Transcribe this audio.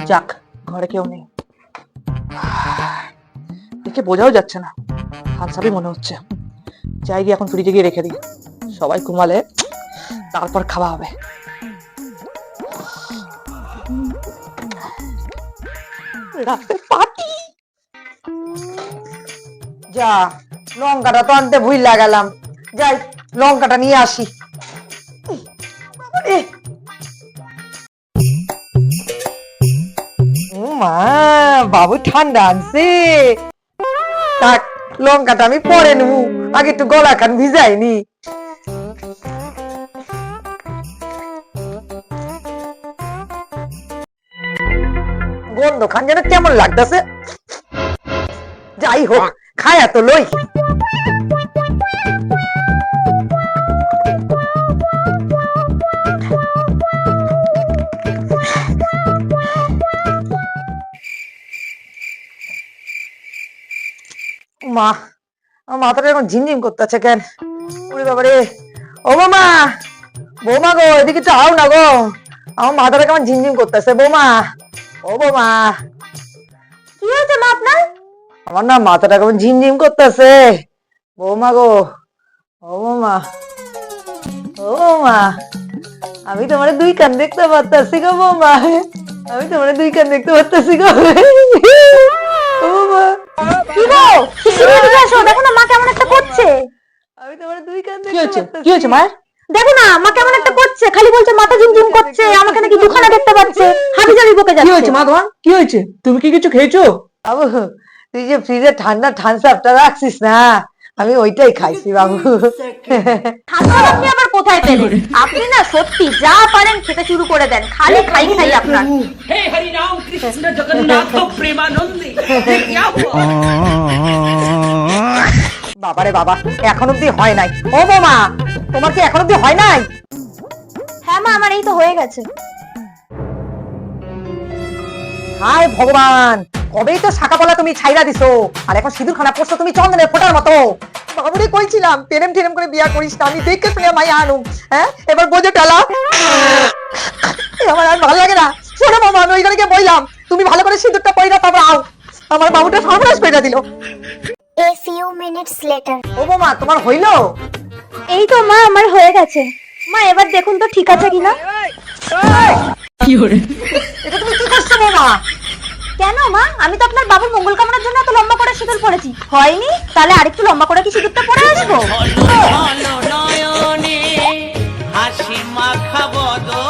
যাক, ঘরে কেউ নেই, দেখে বোঝাও যাচ্ছে না, হানসাবি মনে হচ্ছে। যাই গিয়ে এখন ফ্রিজে গিয়ে রেখে দিই, সবাই ঘুমালে তারপর খাওয়া হবে। রাতের পার্টি। যা, লঙ্কাটা তো আনতে ভুইলা গেলাম, যাই লঙ্কাটা নিয়ে আসি। মা, বাবু ঠান্ডা আনছে, থাক লঙ্কাটা আমি পরে নেব, আগে একটু গলা খান ভিজাইনি। গন্ধ খান যেন কেমন লাগতেছে, যাই হোক খায়া তো লই। মা, আমার মাথাটা এখন ঝিমঝিম করতেছে কেন? ওরে বাবারে, ও বৌমা, বৌমা গো এদিকে তো আও না গো, আমার মাথাটা কেমন ঝিমঝিম করতেছে। বৌমা, ও বৌমা, কি হয়েছে মা আপনার? আমার না মাথাটা কেমন ঝিমঝিম করতেছে। বৌমা গো, ও বৌমা, ও বৌমা, আমি তোমার দুই কান দেখতে পারতাছি গো বৌমা, আমি তোমার দুই কান দেখতে পারতাছি গো। ও বৌমা, কি গো, শিগগিরই এদিকে আসো, দেখো না মা কেমন একটা করছে। আমি তোমার দুই কান দেখতে পারতাছি। কি হয়েছে মায়ের? দেখো না মা কেমন একটা করছে, খালি বলছে মাথা ঝিমঝিম করছে, আমাকে নাকি দুখানা দেখতে পাচ্ছে, হাবি জাবি বকে যাচ্ছে। কি হয়েছে মা তোমার? কি হয়েছে? তুমি কি কিছু খেয়েছো? বাবু, তুই যে ফ্রিজে ঠান্ডা থামসআপটা রাখছিস না, আমি ওইটাই খাইছি বাবু। ঠান্ডা আপনি আবার কোথায় পেলেন? আপনি না সত্যি যা পারেন খেতে শুরু করে দেন, খালি খাই খাই আপনার। हे हरि राम कृष्ण जगन्नाथ प्रेमानंदी ये क्या हुआ? বাবারে বাবা, এখন অব্দি হয় নাই। ও বৌমা, তোমার কি এখন অব্দি হয় নাই? হ্যাঁ মা, আমার এই তো হয়ে গেছে। হায় ভগবান, কবেই তো শাখাপলা তুমি ছাইরা দিছো, আর এখন সিঁদুরখানা পরছো তুমি চন্দনের ফোঁটার মতো। বাবুরে কইছিলাম টেনেম টেনেম করে বিয়া করিস না, আমি দেখে শুনে মাইয়া আনুম। হ্যাঁ, এবার বোঝে টালা, আমার আর ভালো লাগে না। শোনো মামা, আমি ওইখানে গিয়ে বইলাম, তুমি ভালো করে সিঁদুরটা পইরা তারপর আও। আমার বাবুটা সর্বনাশ করে দিল। A few minutes later. ও মামা, তোমার হইলো? এই তো মা, আমার হয়ে গেছে। মা এবার দেখুন তো ঠিক আছে কিনা। এটা তুমি কি করছো মামা? কেন মা, আমি তো আপনার বাবুর মঙ্গল কামনার জন্য এত লম্বা করে সিঁদুর পরেছি। হয়নি? তাহলে আরেকটু লম্বা করে কি সিঁদুরটা পরে আসবো? নয়নে হাসি মাখা বদন